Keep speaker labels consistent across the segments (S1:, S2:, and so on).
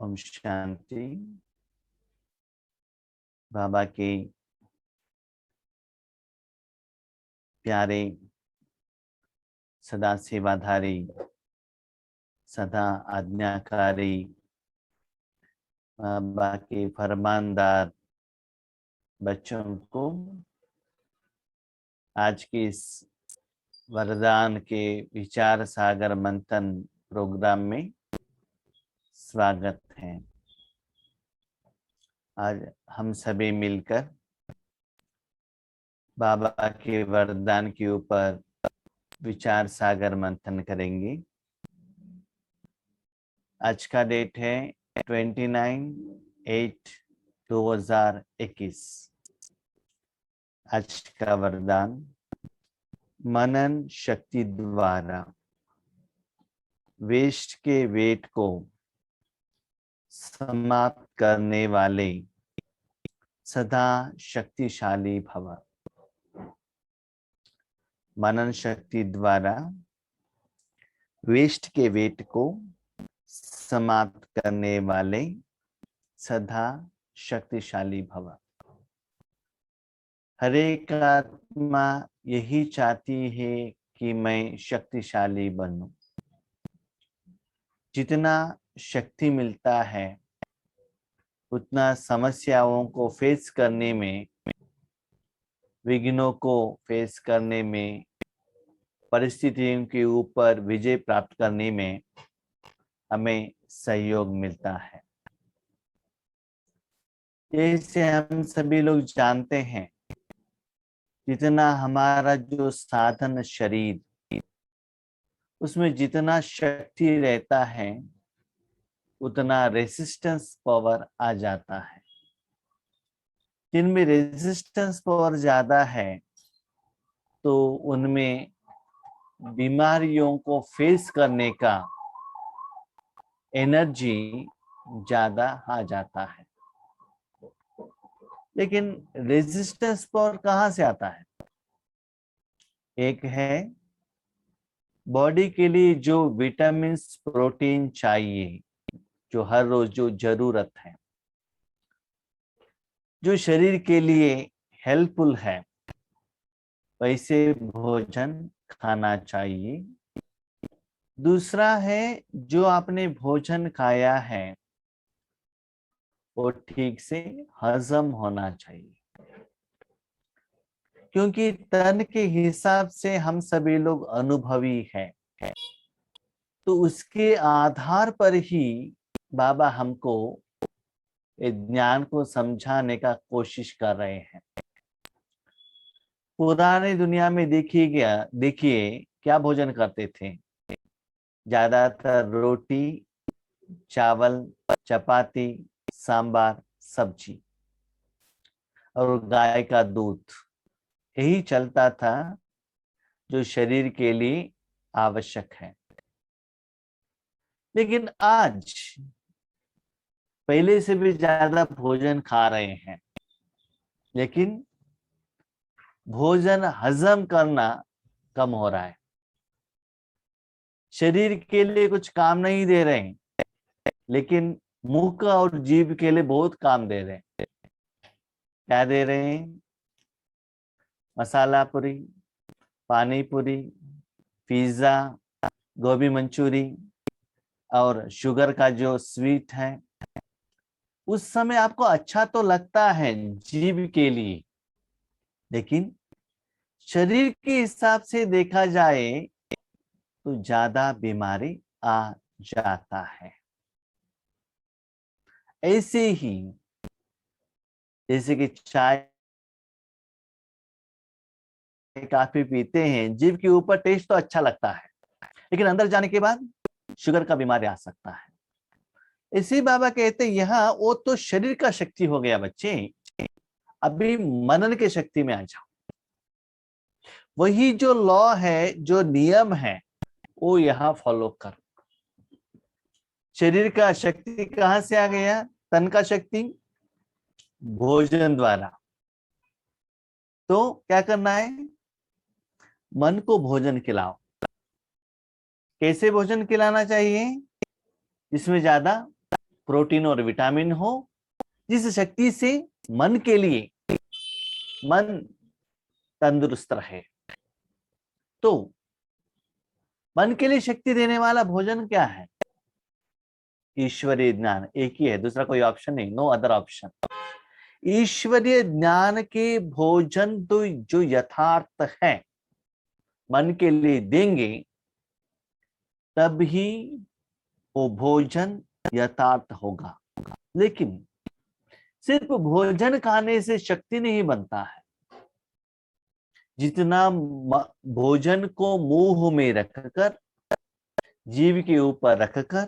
S1: ओम शांति। बाबा के प्यारे सदा सेवाधारी सदा आज्ञाकारी बाबा के फरमानदार बच्चों को आज के इस वरदान के विचार सागर मंथन प्रोग्राम में स्वागत है। आज हम सभी मिलकर बाबा के वरदान के ऊपर विचार सागर मंथन करेंगे। आज का डेट है 29/8/2021। आज का वरदान मनन शक्ति द्वारा वेस्ट के वेट को समाप्त करने वाले सदा शक्तिशाली भव। मनन शक्ति द्वारा वेस्ट के वेट को समाप्त करने वाले सदा शक्तिशाली भव। हर एक आत्मा यही चाहती है कि मैं शक्तिशाली बनूं। जितना शक्ति मिलता है उतना समस्याओं को फेस करने में, विघ्नों को फेस करने में, परिस्थितियों के ऊपर विजय प्राप्त करने में हमें सहयोग मिलता है। जैसे हम सभी लोग जानते हैं, जितना हमारा जो साधन शरीर, उसमें जितना शक्ति रहता है उतना रेजिस्टेंस पावर आ जाता है। जिनमें रेजिस्टेंस पावर ज्यादा है तो उनमें बीमारियों को फेस करने का एनर्जी ज्यादा आ जाता है। लेकिन रेजिस्टेंस पावर कहाँ से आता है? एक है बॉडी के लिए जो विटामिन्स प्रोटीन चाहिए, जो हर रोज जो जरूरत है, जो शरीर के लिए हेल्पफुल है, वैसे भोजन खाना चाहिए। दूसरा है जो आपने भोजन खाया है वो ठीक से हजम होना चाहिए, क्योंकि तन के हिसाब से हम सभी लोग अनुभवी हैं। तो उसके आधार पर ही बाबा हमको ज्ञान को समझाने का कोशिश कर रहे हैं। पुरानी दुनिया में देखिए क्या भोजन करते थे? ज्यादातर रोटी, चावल, चपाती, सांबार, सब्जी और गाय का दूध, यही चलता था जो शरीर के लिए आवश्यक है। लेकिन आज पहले से भी ज्यादा भोजन खा रहे हैं, लेकिन भोजन हजम करना कम हो रहा है। शरीर के लिए कुछ काम नहीं दे रहे हैं, लेकिन मुख और जीभ के लिए बहुत काम दे रहे हैं। क्या दे रहे हैं? मसाला पूरी, पानी पूरी, पिज्जा, गोभी मंचूरी और शुगर का जो स्वीट है। उस समय आपको अच्छा तो लगता है जीभ के लिए, लेकिन शरीर के हिसाब से देखा जाए तो ज्यादा बीमारी आ जाता है। ऐसे ही जैसे कि चाय काफी पीते हैं, जीभ के ऊपर टेस्ट तो अच्छा लगता है, लेकिन अंदर जाने के बाद शुगर का बीमारी आ सकता है। इसी बाबा कहते हैं यहाँ वो तो शरीर का शक्ति हो गया बच्चे, अभी मनन के शक्ति में आ जाओ। वही जो लॉ है, जो नियम है, वो यहाँ फॉलो करो। शरीर का शक्ति कहां से आ गया? तन का शक्ति भोजन द्वारा। तो क्या करना है? मन को भोजन खिलाओ। कैसे भोजन खिलाना चाहिए? जिसमें ज्यादा प्रोटीन और विटामिन हो, जिस शक्ति से मन के लिए मन तंदुरुस्त रहे। तो मन के लिए शक्ति देने वाला भोजन क्या है? ईश्वरीय ज्ञान एक ही है, दूसरा कोई ऑप्शन नहीं, नो अदर ऑप्शन। ईश्वरीय ज्ञान के भोजन तो जो यथार्थ है मन के लिए देंगे, तब ही वो भोजन यथार्थ होगा। लेकिन सिर्फ भोजन खाने से शक्ति नहीं बनता है। जितना भोजन को मुंह में रखकर, जीभ के ऊपर रखकर,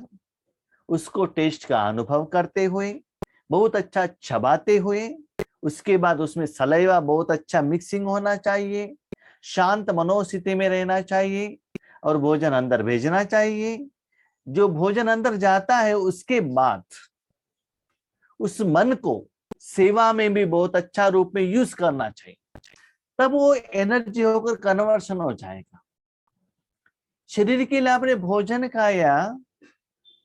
S1: उसको टेस्ट का अनुभव करते हुए, बहुत अच्छा चबाते हुए, उसके बाद उसमें सलाइवा बहुत अच्छा मिक्सिंग होना चाहिए, शांत मनोस्थिति में रहना चाहिए और भोजन अंदर भेजना चाहिए। जो भोजन अंदर जाता है उसके बाद उस मन को सेवा में भी बहुत अच्छा रूप में यूज करना चाहिए, तब वो एनर्जी होकर कन्वर्शन हो जाएगा। शरीर के लिए आपने भोजन खाया,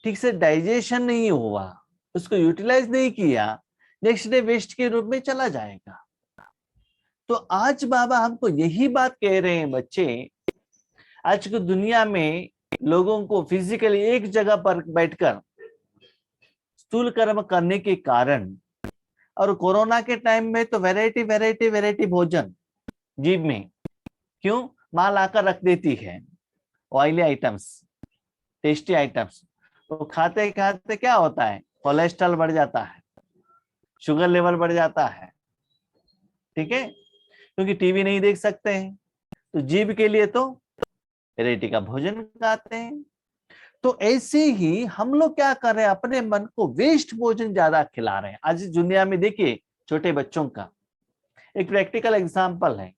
S1: ठीक से डाइजेशन नहीं हुआ, उसको यूटिलाइज नहीं किया, नेक्स्ट डे वेस्ट के रूप में चला जाएगा। तो आज बाबा हमको यही बात कह रहे हैं, बच्चे, आज की दुनिया में लोगों को फिजिकली एक जगह पर बैठकर स्थूल कर्म करने के कारण, और कोरोना के टाइम में तो वैरायटी वैरायटी वैरायटी भोजन जीभ में, क्यों? मां लाकर रख देती है ऑयली आइटम्स, टेस्टी आइटम्स, तो खाते खाते क्या होता है? कोलेस्ट्रॉल बढ़ जाता है, शुगर लेवल बढ़ जाता है। ठीक है, क्योंकि टीवी नहीं देख सकते हैं, तो जीभ के लिए तो वैरायटी का भोजन खाते हैं। तो ऐसे ही हम लोग क्या कर रहे हैं? अपने मन को वेस्ट भोजन ज्यादा खिला रहे हैं। आज इस दुनिया में देखिए, छोटे बच्चों का एक प्रैक्टिकल एग्जांपल है।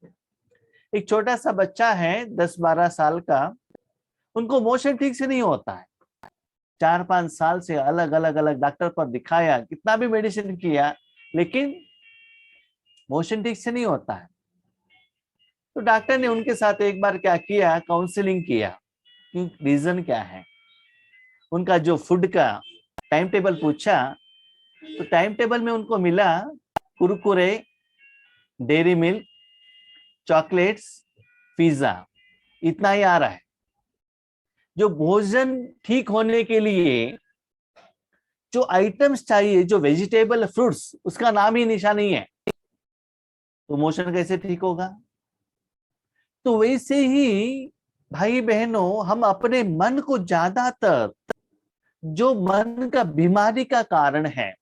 S1: एक छोटा सा बच्चा है 10-12 साल का, उनको मोशन ठीक से नहीं होता है। 4-5 साल से अलग अलग अलग डॉक्टर पर दिखाया, कितना भी मेडिसिन किया, लेकिन मोशन ठीक से नहीं होता है। तो डॉक्टर ने उनके साथ एक बार क्या किया? काउंसलिंग किया कि रीजन क्या है। उनका जो फूड का टाइम टेबल पूछा, तो टाइम टेबल में उनको मिला Kurkure, dairy milk, chocolates, pizza, इतना ही आ रहा है। जो भोजन ठीक होने के लिए जो आइटम्स चाहिए, जो वेजिटेबल, फ्रूट्स, उसका नाम ही निशान नहीं है, तो मोशन कैसे ठीक होगा? तो वैसे ही भाई बहनों, हम अपने मन को ज्यादातर, जो मन का बीमारी का कारण है,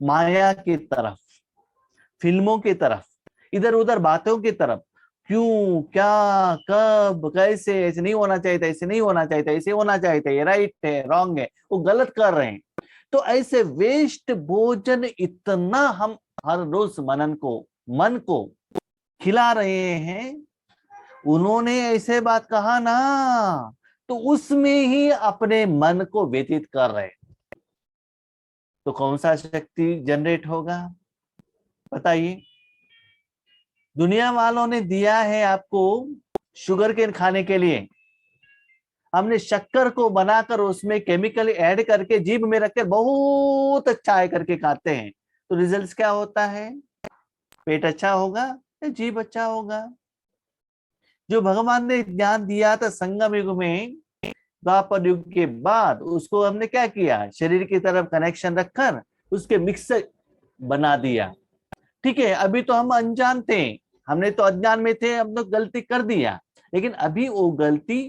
S1: माया की तरफ, फिल्मों की तरफ, इधर उधर बातों की तरफ, क्यों, क्या, कब, कैसे, ऐसे नहीं होना चाहिए था, ऐसे नहीं होना चाहिए था, ऐसे होना चाहिए था, ये राइट है, रॉन्ग है, वो गलत कर रहे हैं। तो ऐसे वेस्ट भोजन इतना हम हर रोज मन को खिला रहे हैं। उन्होंने ऐसे बात कहा ना, तो उसमें ही अपने मन को व्यतीत कर रहे, तो कौन सा शक्ति जनरेट होगा? बताइए। दुनिया वालों ने दिया है आपको शुगर केन खाने के लिए, हमने शक्कर को बनाकर उसमें केमिकल ऐड करके जीभ में रखकर बहुत अच्छा है करके खाते हैं, तो रिजल्ट क्या होता है? पेट अच्छा होगा या जीभ अच्छा होगा? जो भगवान ने ज्ञान दिया था संगम युग में, द्वापर युग के बाद उसको हमने क्या किया? शरीर की तरफ कनेक्शन रखकर उसके मिक्सर बना दिया। ठीक है, अभी तो हम अनजान थे, हमने तो अज्ञान में थे, हम तो गलती कर दिया, लेकिन अभी वो गलती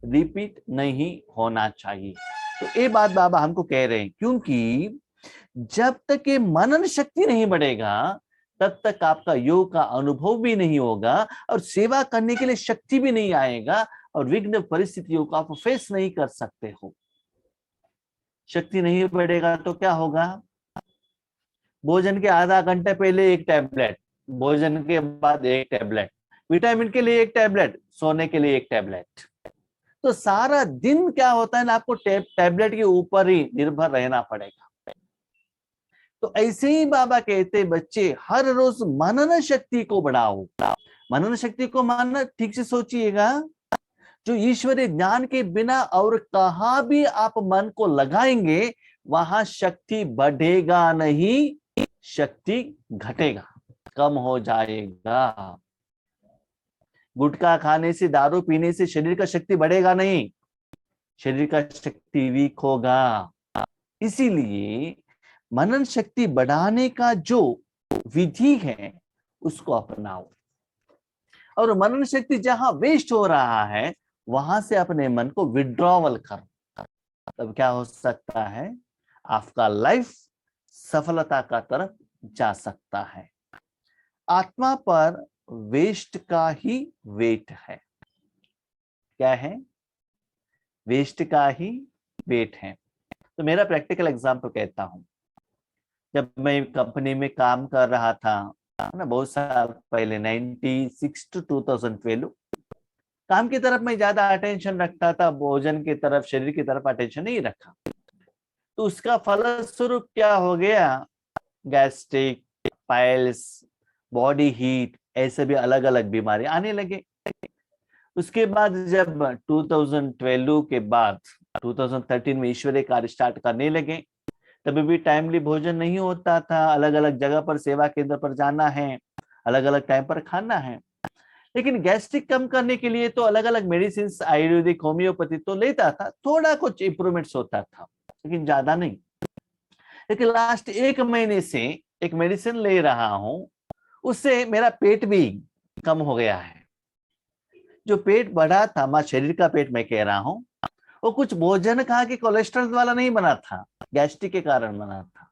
S1: रिपीट नहीं होना चाहिए। तो ये बात बाबा हमको कह रहे हैं, क्योंकि जब तक ये मनन शक्ति नहीं बढ़ेगा, तब तक आपका योग का अनुभव भी नहीं होगा और सेवा करने के लिए शक्ति भी नहीं आएगा, और विघ्न परिस्थितियों को आप फेस नहीं कर सकते हो। शक्ति नहीं बढ़ेगा तो क्या होगा? भोजन के आधा घंटे पहले एक टैबलेट, भोजन के बाद एक टैबलेट, विटामिन के लिए एक टैबलेट, सोने के लिए एक टैबलेट। तो सारा दिन क्या होता है ना, आपको टैबलेट के ऊपर ही निर्भर रहना पड़ेगा। तो ऐसे ही बाबा कहते, बच्चे हर रोज मनन शक्ति को बढ़ाओ। मनन शक्ति को मानना, ठीक से सोचिएगा, जो ईश्वरीय ज्ञान के बिना और कहां भी आप मन को लगाएंगे, वहां शक्ति बढ़ेगा नहीं, शक्ति घटेगा, कम हो जाएगा। गुटखा खाने से, दारू पीने से शरीर का शक्ति बढ़ेगा नहीं, शरीर का शक्ति वीक होगा। इसीलिए मनन शक्ति बढ़ाने का जो विधि है उसको अपनाओ, और मनन शक्ति जहां वेस्ट हो रहा है वहां से अपने मन को विड्रॉवल करो, तब क्या हो सकता है, आपका लाइफ सफलता का तरफ जा सकता है। आत्मा पर वेस्ट का ही वेट है। क्या है? वेस्ट का ही वेट है। तो मेरा प्रैक्टिकल एग्जांपल कहता हूं, जब मैं कंपनी में काम कर रहा था ना, बहुत साल पहले 96 to 2012, काम की तरफ मैं ज्यादा अटेंशन रखता था, भोजन की तरफ, शरीर की तरफ अटेंशन नहीं रखा। तो उसका फलस्वरूप क्या हो गया, गैस्ट्रिक, पाइल्स, बॉडी हीट, ऐसे भी अलग अलग बीमारी आने लगे। उसके बाद जब 2012 के बाद 2013 में ईश्वरीय कार्य स्टार्ट करने लगे, तभी भी टाइमली भोजन नहीं होता था, अलग अलग जगह पर सेवा केंद्र पर जाना है, अलग अलग टाइम पर खाना है। लेकिन गैस्ट्रिक कम करने के लिए तो अलग अलग मेडिसिन, आयुर्वेदिक, होम्योपैथी तो लेता था, थोड़ा कुछ इंप्रूवमेंट्स होता था लेकिन ज्यादा नहीं। लेकिन लास्ट 1 महीने से एक मेडिसिन ले रहा हूं, उससे मेरा पेट भी कम हो गया है। जो पेट बढ़ा था, मैं शरीर का पेट मैं कह रहा हूं, वो कुछ भोजन खा के कोलेस्ट्रॉल वाला नहीं बना था, गैस्ट्रिक के कारण बना था।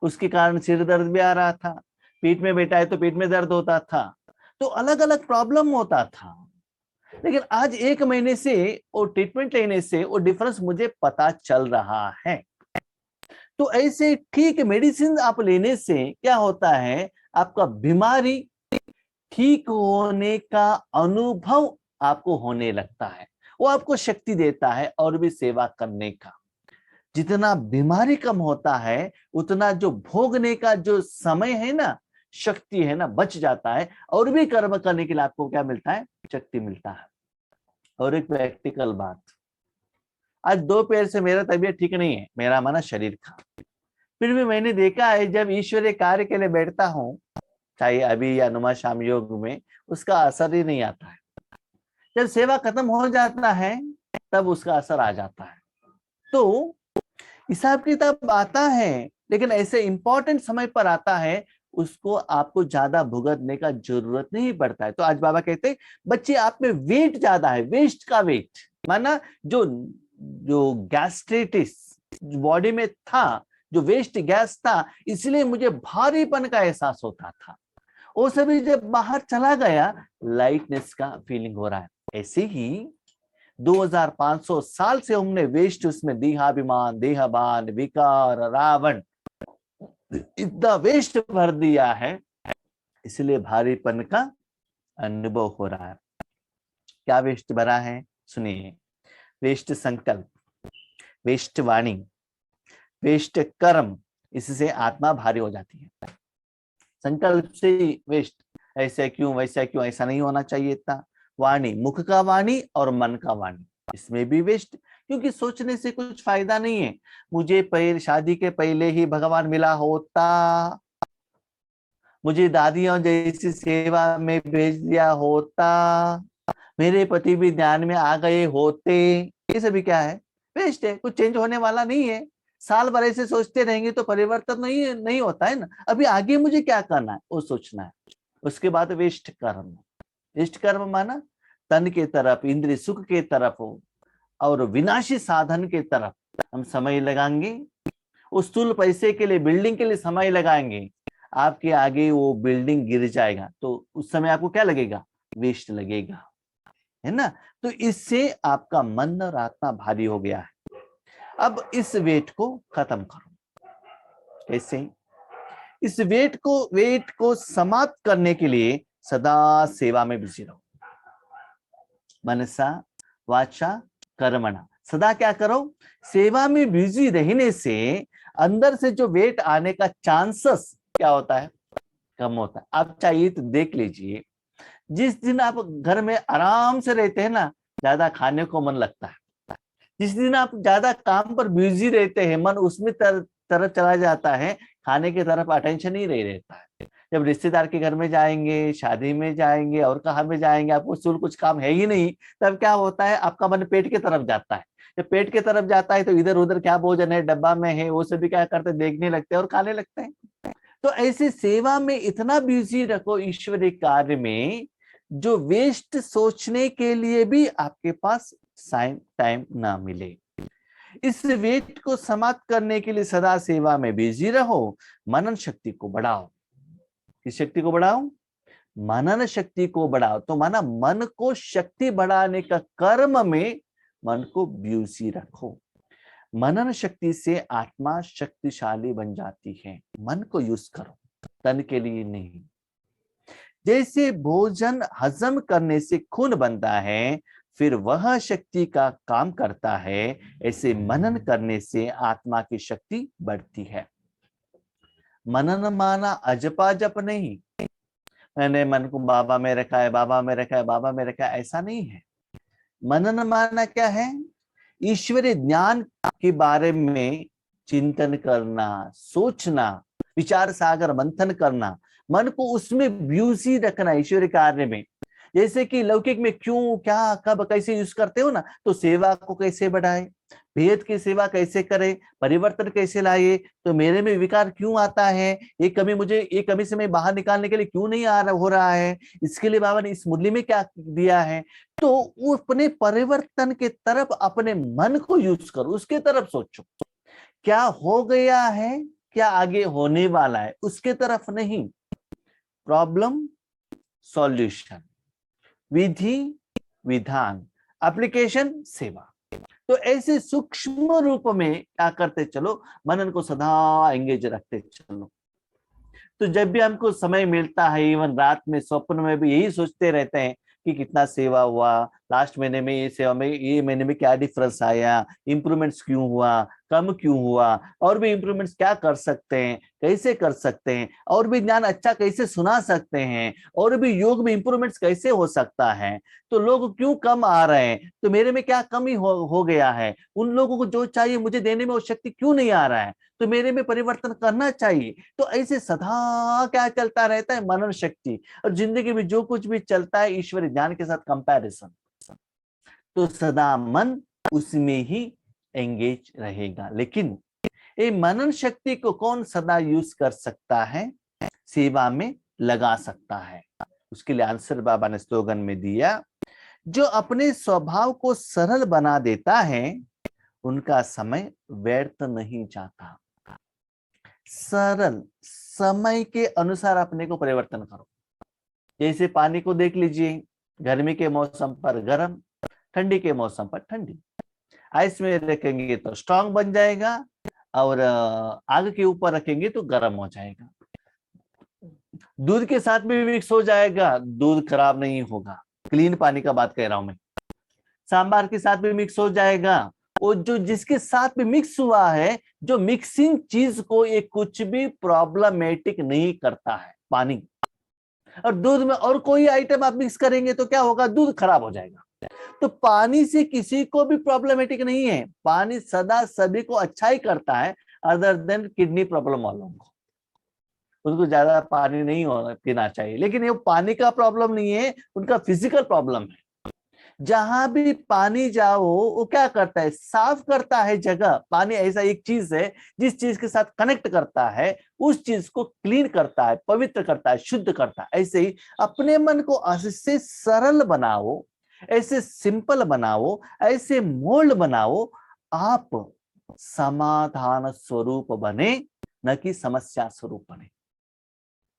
S1: उसके कारण सिर दर्द भी आ रहा था, पेट में बैठा है तो पेट में दर्द होता था, तो अलग अलग प्रॉब्लम होता था। लेकिन आज 1 महीने से वो ट्रीटमेंट लेने से वो डिफरेंस मुझे पता चल रहा है। तो ऐसे ठीक मेडिसिन आप लेने से क्या होता है, आपका बीमारी ठीक होने का अनुभव आपको होने लगता है, वो आपको शक्ति देता है और भी सेवा करने का। जितना बीमारी कम होता है उतना जो भोगने का जो समय है ना, शक्ति है ना, बच जाता है, और भी कर्म करने के लिए आपको क्या मिलता है, शक्ति मिलता है। और एक प्रैक्टिकल बात, आज 2 पैर से मेरा तबीयत ठीक नहीं है, मेरा मन शरीर का, फिर भी मैंने देखा है जब ईश्वरीय कार्य के लिए बैठता हूं, चाहे अभी या नुमा शाम योग में, उसका असर ही नहीं आता है। जब सेवा खत्म हो जाता है तब उसका असर आ जाता है। तो हिसाब किताब आता है, लेकिन ऐसे इंपॉर्टेंट समय पर आता है, उसको आपको ज्यादा भुगतने का जरूरत नहीं पड़ता है। तो आज बाबा कहते हैं बच्चे आप में वेट ज्यादा है, वेस्ट का वेट, माना जो जो गैस्ट्राइटिस बॉडी में था, जो वेस्ट गैस था, इसलिए मुझे भारीपन का एहसास होता था, वो सभी जब बाहर चला गया, लाइटनेस का फीलिंग हो रहा है। ऐसे ही 2500 साल से हमने वेस्ट उसमें देहाभिमान, देहबान, विकार, रावण, इतना वेस्ट भर दिया है, इसलिए भारीपन का अनुभव हो रहा है। क्या वेस्ट भरा है, सुनिए। वेस्ट संकल्प, वेस्ट वाणी, वेस्ट कर्म, इससे आत्मा भारी हो जाती है। संकल्प से वेस्ट, ऐसे क्यों वैसा क्यों, ऐसा नहीं होना चाहिए था। वाणी, मुख का वाणी और मन का वाणी, इसमें भी वेस्ट, क्योंकि सोचने से कुछ फायदा नहीं है। मुझे पहले शादी के पहले ही भगवान मिला होता, मुझे दादियों जैसी सेवा में भेज दिया होता, मेरे पति भी ध्यान में आ गए होते, ये सभी क्या है, वेस्ट है, कुछ चेंज होने वाला नहीं है। साल भर ऐसे सोचते रहेंगे तो परिवर्तन नहीं होता है ना। अभी आगे मुझे क्या करना है वो सोचना है। उसके बाद वेस्ट कर्म, वेस्ट कर्म माना तन के तरफ, इंद्रिय सुख के तरफ और विनाशी साधन के तरफ हम समय लगाएंगे। उस स्थूल पैसे के लिए, बिल्डिंग के लिए समय लगाएंगे, आपके आगे वो बिल्डिंग गिर जाएगा, तो उस समय आपको क्या लगेगा, वेस्ट लगेगा, है ना। तो इससे आपका मन और आत्मा भारी हो गया है। अब इस वेट को खत्म करो। कैसे? इस वेट को समाप्त करने के लिए सदा सेवा में बिजी रहो। मनसा वाचा कर्मणा, सदा क्या करो, सेवा में बिजी रहने से अंदर से जो वेट आने का चांसेस क्या होता है, कम होता है। आप चाहिए तो देख लीजिए, जिस दिन आप घर में आराम से रहते हैं ना, ज्यादा खाने को मन लगता है। जिस दिन आप ज्यादा काम पर बिजी रहते हैं, मन उसमें तरफ चला जाता है, खाने की तरफ अटेंशन ही नहीं रहता है। जब रिश्तेदार के घर में जाएंगे, शादी में जाएंगे और कहाँ में जाएंगे, आपको उससे कुछ काम है ही नहीं, तब क्या होता है, आपका मन पेट की तरफ जाता है। जब पेट की तरफ जाता है तो इधर उधर क्या भोजन है, डब्बा में है, वो सभी क्या करते हैं, देखने लगते हैं और खाने लगते हैं। तो ऐसे सेवा में इतना बिजी रखो ईश्वरीय कार्य में, जो वेस्ट सोचने के लिए भी आपके पास टाइम ना मिले। इस वेट को समाप्त करने के लिए सदा सेवा में बिजी रहो, मनन शक्ति को बढ़ाओ। किस शक्ति को बढ़ाओ? मनन शक्ति को बढ़ाओ। तो माना मन को शक्ति बढ़ाने का कर्म में मन को बिजी रखो। मनन शक्ति से आत्मा शक्तिशाली बन जाती है। मन को यूज करो, तन के लिए नहीं। जैसे भोजन हजम करने से खून बनता है, फिर वह शक्ति का काम करता है, ऐसे मनन करने से आत्मा की शक्ति बढ़ती है। मनन माना अजपा जप नहीं, मैंने मन को बाबा में रखा है, बाबा में रखा है, बाबा में रखा है, ऐसा नहीं है। मनन माना क्या है? ईश्वरीय ज्ञान के बारे में चिंतन करना, सोचना, विचार सागर मंथन करना, मन को उसमें बिजी रखना ईश्वरीय कार्य में। जैसे कि लौकिक में क्यों, क्या, कब, कैसे यूज करते हो ना, तो सेवा को कैसे बढ़ाए, भेद की सेवा कैसे करें, परिवर्तन कैसे लाए, तो मेरे में विकार क्यों आता है, ये कमी मुझे, ये कमी से मैं बाहर निकालने के लिए क्यों नहीं हो रहा है, इसके लिए बाबा ने इस मुरली में क्या दिया है। तो अपने परिवर्तन के तरफ अपने मन को यूज करो, उसके तरफ सोचो, क्या हो गया है, क्या आगे होने वाला है, उसके तरफ नहीं। प्रॉब्लम सॉल्यूशन, विधि विधान, एप्लीकेशन सेवा। तो ऐसे सूक्ष्म रूप में क्या करते चलो, मनन को सदा एंगेज रखते चलो। तो जब भी हमको समय मिलता है, इवन रात में स्वप्न में भी यही सोचते रहते हैं कि कितना सेवा हुआ, लास्ट महीने में ये सेवा में, ये महीने में क्या डिफरेंस आया, इंप्रूवमेंट्स क्यों हुआ, कम क्यों हुआ, और भी इंप्रूवमेंट्स क्या कर सकते हैं, कैसे कर सकते हैं, और भी ज्ञान अच्छा कैसे सुना सकते हैं, और भी योग में इंप्रूवमेंट्स कैसे हो सकता है, तो लोग क्यों कम आ रहे हैं, तो मेरे में क्या कमी हो गया है, उन लोगों को जो चाहिए मुझे देने में वो शक्ति क्यों नहीं आ रहा है, तो मेरे में परिवर्तन करना चाहिए। तो ऐसे सदा क्या चलता रहता है, मनन शक्ति। और जिंदगी में जो कुछ भी चलता है ईश्वरीय ज्ञान के साथ कंपैरिजन, तो सदा मन उसमें ही एंगेज रहेगा। लेकिन ये मनन शक्ति को कौन सदा यूज कर सकता है, सेवा में लगा सकता है? उसके लिए आंसर बाबा ने स्लोगन में दिया, जो अपने स्वभाव को सरल बना देता है, उनका समय व्यर्थ नहीं जाता। सरल समय के अनुसार अपने को परिवर्तन करो। जैसे पानी को देख लीजिए, गर्मी के मौसम पर गर्म, ठंडी के मौसम पर ठंडी। आइस में रखेंगे तो स्ट्रांग बन जाएगा, और आग के ऊपर रखेंगे तो गर्म हो जाएगा। दूध के साथ भी मिक्स हो जाएगा, दूध खराब नहीं होगा। क्लीन पानी का बात कह रहा हूं मैं। सांबार के साथ भी मिक्स हो जाएगा, और जो जिसके साथ भी मिक्स हुआ है, जो मिक्सिंग चीज को एक कुछ भी प्रॉब्लमेटिक नहीं करता है, पानी। और दूध में और कोई आइटम आप मिक्स करेंगे तो क्या होगा, दूध खराब हो जाएगा। तो पानी से किसी को भी प्रॉब्लमेटिक नहीं है, पानी सदा सभी को अच्छा ही करता है, अदर देन किडनी प्रॉब्लम वालों को, उनको ज्यादा पानी नहीं पीना चाहिए। लेकिन ये पानी का प्रॉब्लम नहीं है, उनका फिजिकल प्रॉब्लम है। जहां भी पानी जाओ वो क्या करता है, साफ करता है जगह। पानी ऐसा एक चीज है जिस चीज के साथ कनेक्ट करता है, उस चीज को क्लीन करता है, पवित्र करता है, शुद्ध करता है। ऐसे ही अपने मन को ऐसे सरल बनाओ, ऐसे सिंपल बनाओ, ऐसे मोल्ड बनाओ, आप समाधान स्वरूप बने, न कि समस्या स्वरूप बने।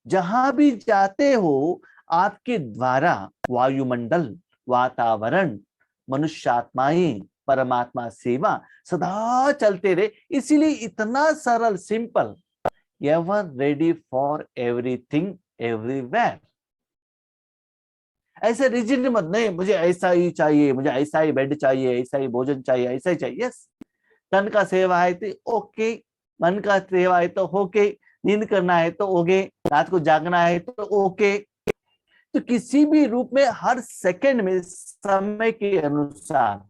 S1: जहां भी जाते हो, आपके द्वारा वायुमंडल, वातावरण, मनुष्यात्माएं, परमात्मा सेवा सदा चलते रहे। इसीलिए इतना सरल, simple, ever ready for everything everywhere. ऐसे रिजिड मत, नहीं मुझे ऐसा ही चाहिए, मुझे ऐसा ही बेड चाहिए, ऐसा ही भोजन चाहिए, ऐसा ही चाहिए। यस, तन का सेवा है तो ओके, मन का सेवा है तो ओके, नींद करना है तो ओके, रात को जागना है तो ओके। तो किसी भी रूप में हर सेकंड में समय के अनुसार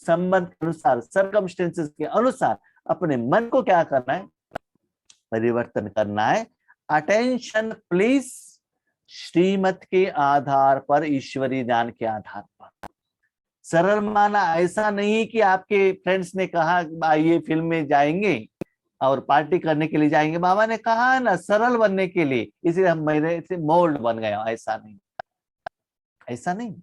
S1: संबंध के अनुसार, सर्कमस्टेंसेस के अनुसार अपने मन को क्या करना है, परिवर्तन करना है। अटेंशन प्लीज, श्रीमत के आधार पर, ईश्वरीय ज्ञान के आधार पर। सरल माना ऐसा नहीं कि आपके फ्रेंड्स ने कहा आइए फिल्म में जाएंगे और पार्टी करने के लिए जाएंगे, बाबा ने कहा ना सरल बनने के लिए, इसलिए हम मेरे से मोल्ड बन गया। ऐसा नहीं, ऐसा नहीं,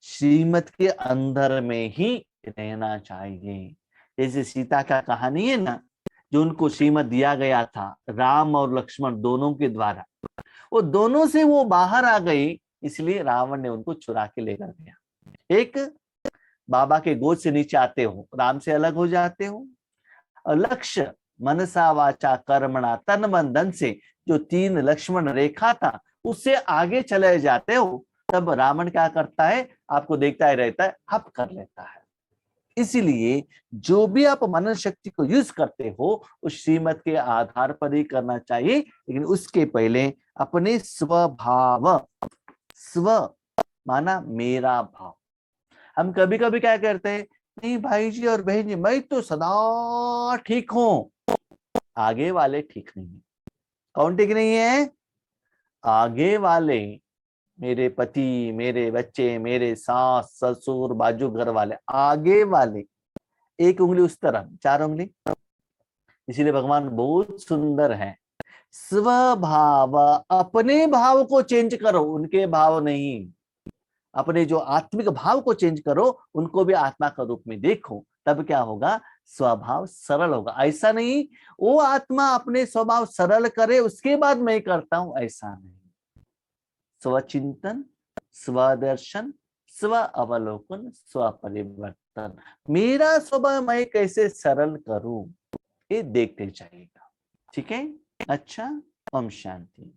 S1: श्रीमत के अंदर में ही रहना चाहिए। जैसे सीता का कहानी है ना, जो उनको श्रीमत दिया गया था राम और लक्ष्मण दोनों के द्वारा, वो दोनों से वो बाहर आ गई, इसलिए रावण ने उनको चुरा के लेकर गया। एक बाबा के गोद से नीचे आते हो, राम से अलग हो जाते हो, और लक्ष्य मनसा वाचा कर्मणा तन मन धन से जो 3 लक्ष्मण रेखा था उससे आगे चले जाते हो, तब रावण क्या करता है, आपको देखता ही रहता है, हप कर लेता है। इसीलिए जो भी आप मनन शक्ति को यूज करते हो उस श्रीमत के आधार पर ही करना चाहिए, लेकिन उसके पहले अपने स्वभाव, स्व माना मेरा भाव। हम कभी कभी क्या करते हैं, नहीं भाई जी और बहन जी मैं तो सदा ठीक हूं, आगे वाले ठीक नहीं है। कौन ठीक नहीं है? आगे वाले, मेरे पति, मेरे बच्चे, मेरे सास ससुर, बाजू घर वाले, आगे वाले। एक उंगली उस तरफ, 4 उंगली। इसीलिए भगवान बहुत सुंदर है। स्वभाव, अपने भाव को चेंज करो, उनके भाव नहीं। अपने जो आत्मिक भाव को चेंज करो, उनको भी आत्मा का रूप में देखो, तब क्या होगा, स्वभाव सरल होगा। ऐसा नहीं वो आत्मा अपने स्वभाव सरल करे उसके बाद मैं करता हूं, ऐसा नहीं। स्वचिंतन, स्वदर्शन, स्व अवलोकन, स्व परिवर्तन, मेरा स्वभाव मैं कैसे सरल करूं, ये देखते जाइएगा। ठीक है? अच्छा, ओम शांति।